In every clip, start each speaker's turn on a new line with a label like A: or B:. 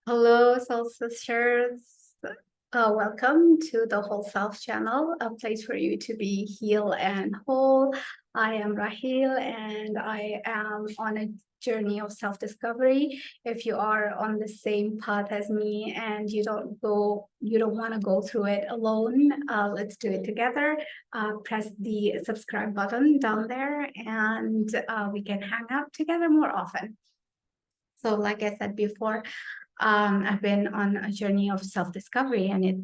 A: Hello, Soul Sisters. Welcome to the Whole Self channel, a place for you to be heal and whole. I am Rahil, and I am on a journey of self-discovery. If you are on the same path as me and you don't want to go through it alone, let's do it together. Press the subscribe button down there, and we can hang out together more often. So, like I said before, I've been on a journey of self-discovery, and it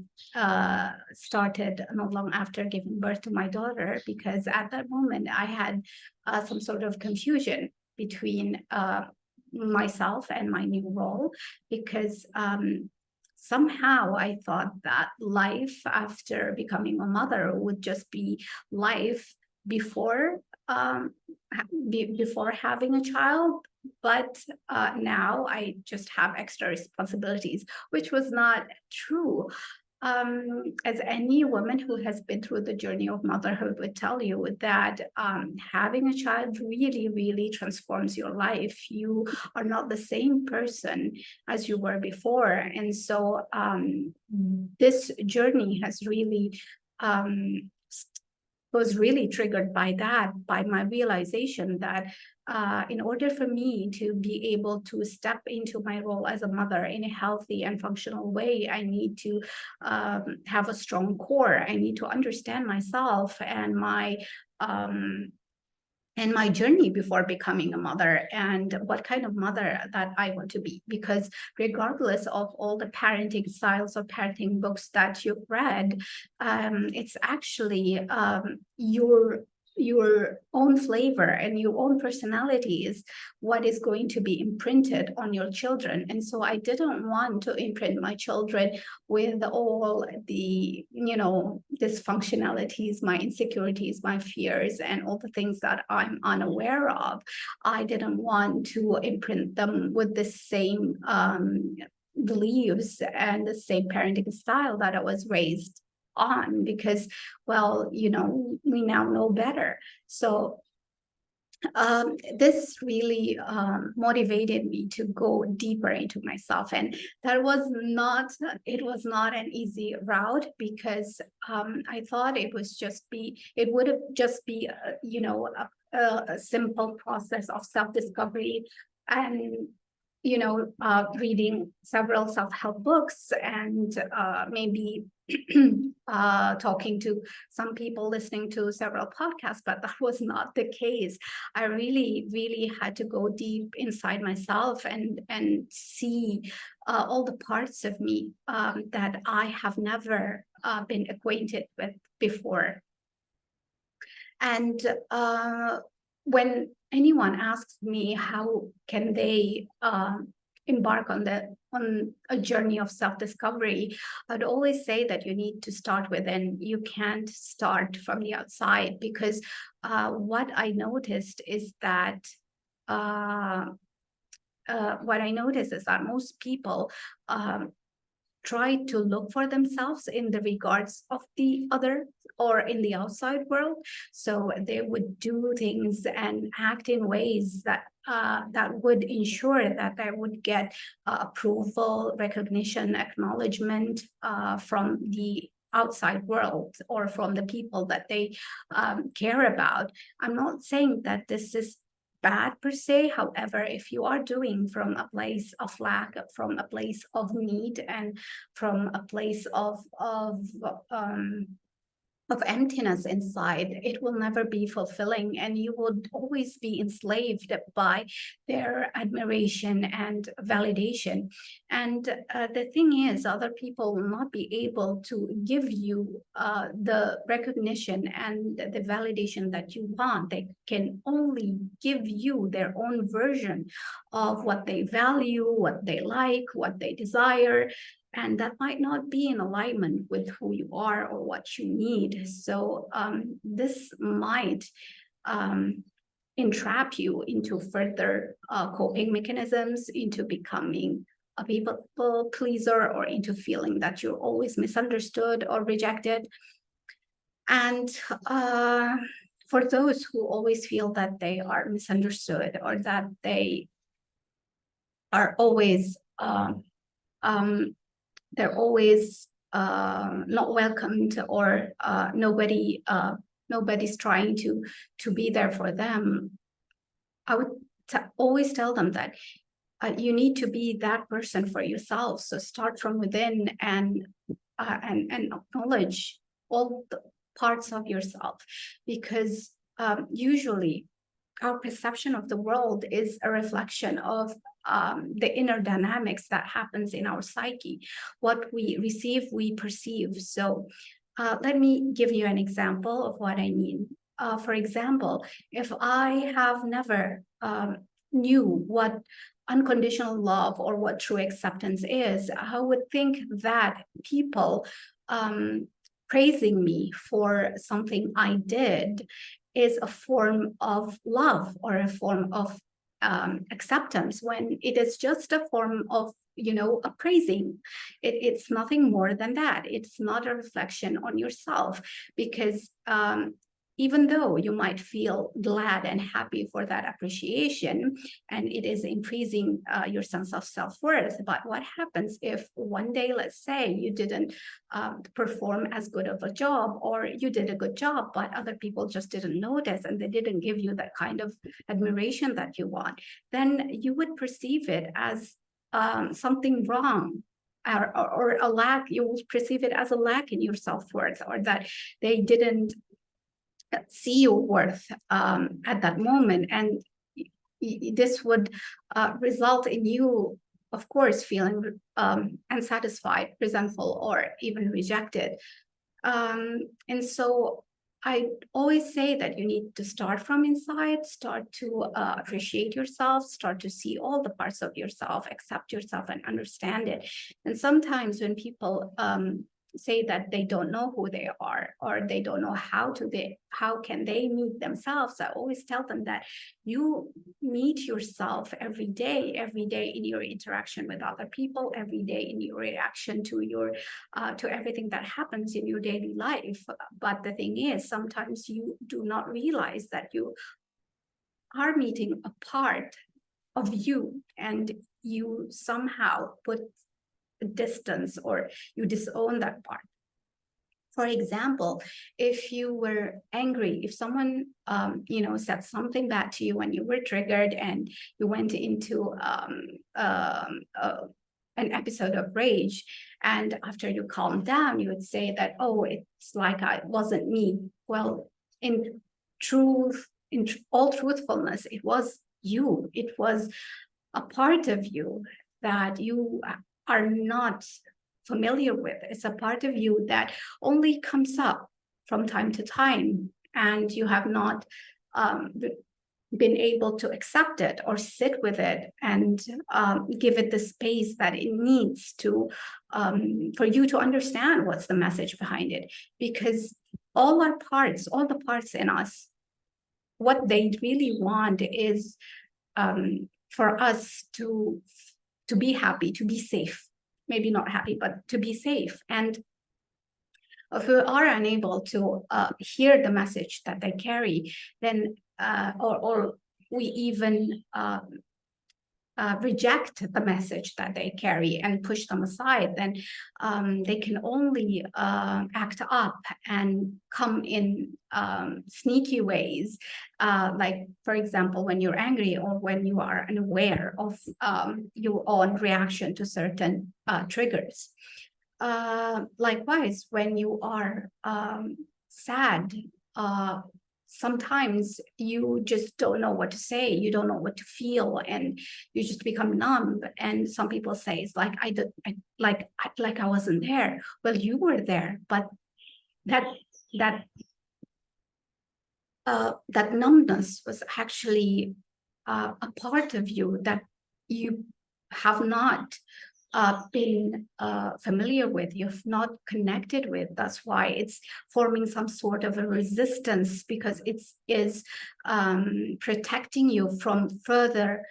A: started not long after giving birth to my daughter, because at that moment I had some sort of confusion between myself and my new role, because somehow I thought that life after becoming a mother would just be life before before having a child, but now I just have extra responsibilities, which was not true. As any woman who has been through the journey of motherhood would tell you, that having a child really, really transforms your life. You are not the same person as you were before. And so this journey has really was really triggered by that, by my realization that in order for me to be able to step into my role as a mother in a healthy and functional way, I need to have a strong core. I need to understand myself and my journey before becoming a mother, and what kind of mother that I want to be. Because regardless of all the parenting styles or parenting books that you've read, it's actually your own flavor and your own personality is what is going to be imprinted on your children. And so I didn't want to imprint my children with all the dysfunctionalities, my insecurities, my fears, and all the things that I'm unaware of. I didn't want to imprint them with the same beliefs and the same parenting style that I was raised on, because, well, we now know better. So this really motivated me to go deeper into myself, and it was not an easy route, because I thought it would have just be a simple process of self-discovery, and reading several self-help books, and maybe talking to some people, listening to several podcasts. But that was not the case. I really, really had to go deep inside myself and see all the parts of me that I have never been acquainted with before. And when anyone asks me how can they embark on a journey of self-discovery, I'd always say that you need to start within. You can't start from the outside, because what I noticed is that most people try to look for themselves in the regards of the other or in the outside world. So they would do things and act in ways that would ensure that they would get approval, recognition, acknowledgement from the outside world, or from the people that they care about. I'm not saying that this is bad per se. However, if you are doing from a place of lack, from a place of need, and from a place of emptiness inside, it will never be fulfilling, and you would always be enslaved by their admiration and validation. And the thing is, other people will not be able to give you the recognition and the validation that you want. They can only give you their own version of what they value, what they like, what they desire, and that might not be in alignment with who you are or what you need. So this might entrap you into further coping mechanisms, into becoming a people pleaser, or into feeling that you're always misunderstood or rejected. And for those who always feel that they are misunderstood, or that they are always they're always not welcomed, or nobody's trying to be there for them, I would always tell them that you need to be that person for yourself. So start from within and acknowledge all the parts of yourself, because usually our perception of the world is a reflection of the inner dynamics that happens in our psyche. What we receive, we perceive. So let me give you an example of what I mean. For example, if I have never knew what unconditional love or what true acceptance is, I would think that people praising me for something I did is a form of love or a form of acceptance, when it is just a form of appraising. It's nothing more than that. It's not a reflection on yourself, because even though you might feel glad and happy for that appreciation, and it is increasing your sense of self-worth, but what happens if one day, let's say, you didn't perform as good of a job, or you did a good job but other people just didn't notice and they didn't give you that kind of admiration that you want, then you would perceive it as something wrong, or a lack. You will perceive it as a lack in your self-worth, or that they didn't see your worth at that moment. And this would result in you, of course, feeling unsatisfied, resentful, or even rejected. And so I always say that you need to start from inside, start to appreciate yourself, start to see all the parts of yourself, accept yourself, and understand it. And sometimes when people say that they don't know who they are, or they don't know how can they meet themselves, I always tell them that you meet yourself every day in your interaction with other people, every day in your reaction to your to everything that happens in your daily life. But the thing is, sometimes you do not realize that you are meeting a part of you, and you somehow put distance, or you disown that part. For example, if you were angry, if someone said something bad to you when you were triggered, and you went into an episode of rage, and after you calm down, you would say that, oh, it's like it wasn't me. Well, in all truthfulness, it was you. It was a part of you that you are not familiar with. It's a part of you that only comes up from time to time, and you have not been able to accept it or sit with it and give it the space that it needs to for you to understand what's the message behind it. Because all the parts in us, what they really want is for us to be happy, to be safe. Maybe not happy, but to be safe. And if we are unable to hear the message that they carry, then or we even reject the message that they carry and push them aside, then they can only act up and come in sneaky ways, like, for example, when you're angry, or when you are unaware of your own reaction to certain triggers. Likewise, when you are sad, sometimes you just don't know what to say, you don't know what to feel, and you just become numb. And some people say it's like I wasn't there. Well, you were there, but that numbness was actually a part of you that you have not been familiar with, you've not connected with. That's why it's forming some sort of a resistance, because it is protecting you from further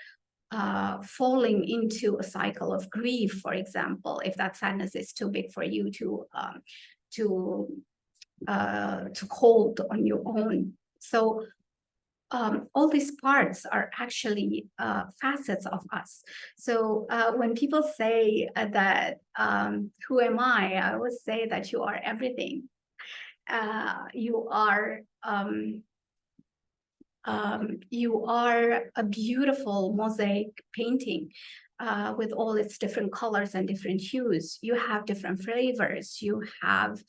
A: falling into a cycle of grief, for example, if that sadness is too big for you to hold on your own. So all these parts are actually facets of us. So when people say that, who am I always say that you are everything. You are a beautiful mosaic painting with all its different colors and different hues. You have different flavors. You have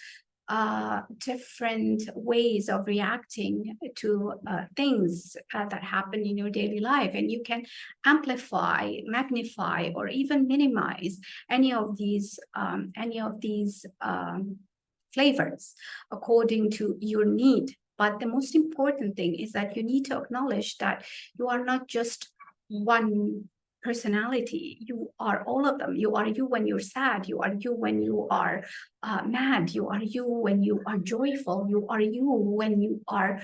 A: different ways of reacting to things that happen in your daily life, and you can amplify, magnify, or even minimize any of these flavors according to your need. But the most important thing is that you need to acknowledge that you are not just one personality. You are all of them. You are you when you're sad. You are you when you are mad. You are you when you are joyful. You are you when you are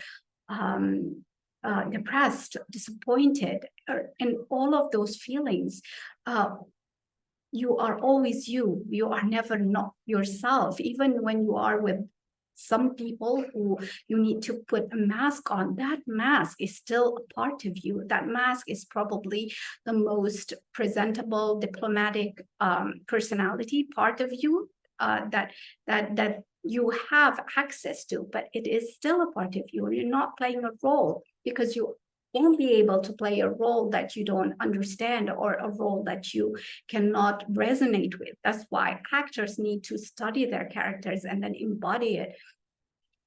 A: depressed, disappointed, and all of those feelings. You are always you. You are never not yourself. Even when you are with some people who you need to put a mask on, that mask is still a part of you. That mask is probably the most presentable, diplomatic personality part of you that you have access to, but it is still a part of you. You're not playing a role because you won't be able to play a role that you don't understand or a role that you cannot resonate with. That's why actors need to study their characters and then embody it.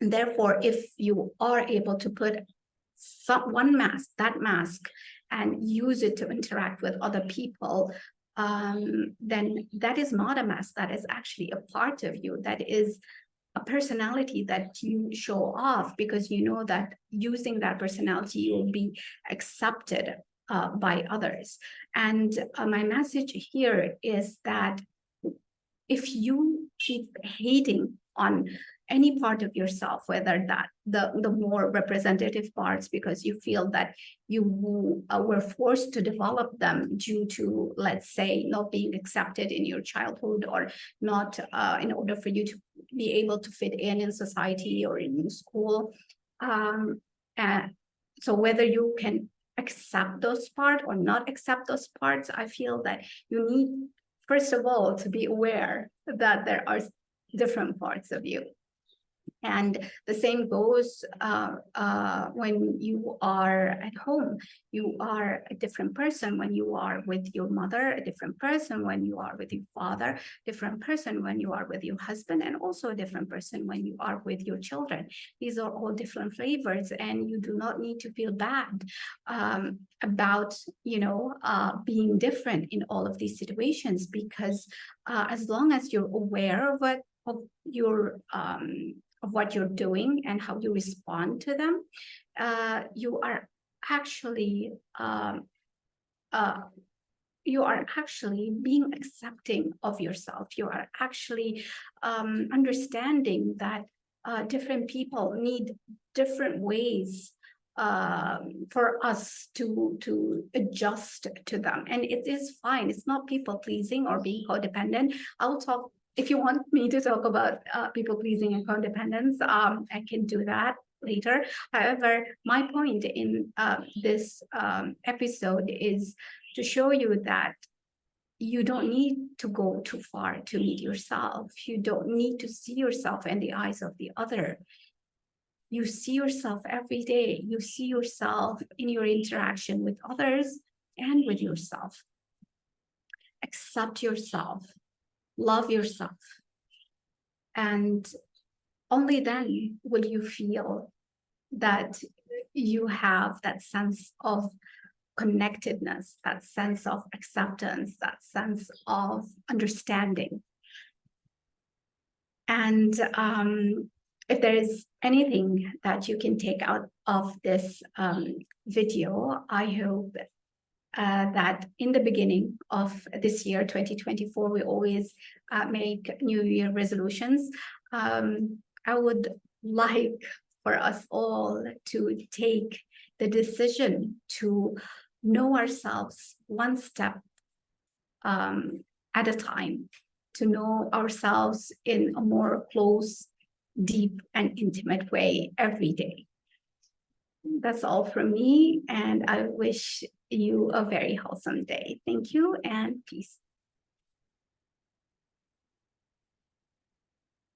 A: And therefore, if you are able to put one mask, that mask, and use it to interact with other people, then that is not a mask. That is actually a part of you. That is a personality that you show off because you know that using that personality, you will be accepted by others. And my message here is that if you keep hating on any part of yourself, whether that the more representative parts, because you feel that you were forced to develop them due to, let's say, not being accepted in your childhood, or not in order for you to be able to fit in society or in school. And so whether you can accept those parts or not accept those parts, I feel that you need, first of all, to be aware that there are different parts of you. And the same goes when you are at home. You are a different person when you are with your mother, a different person when you are with your father, different person when you are with your husband, and also a different person when you are with your children. These are all different flavors, and you do not need to feel bad about, being different in all of these situations, because as long as you're aware of what you're doing and how you respond to them, you are actually being accepting of yourself. You are actually understanding that different people need different ways for us to adjust to them, and it is fine. It's not people pleasing or being codependent. I'll talk, if you want me to talk about people pleasing and codependence, I can do that later. However, my point in this episode is to show you that you don't need to go too far to meet yourself. You don't need to see yourself in the eyes of the other. You see yourself every day. You see yourself in your interaction with others and with yourself. Accept yourself. Love yourself. And only then will you feel that you have that sense of connectedness, that sense of acceptance, that sense of understanding. And if there is anything that you can take out of this video, I hope that in the beginning of this year, 2024, we always make New Year resolutions. I would like for us all to take the decision to know ourselves one step at a time, to know ourselves in a more close, deep, and intimate way every day. That's all from me, and I wish you a very wholesome day. Thank you and peace.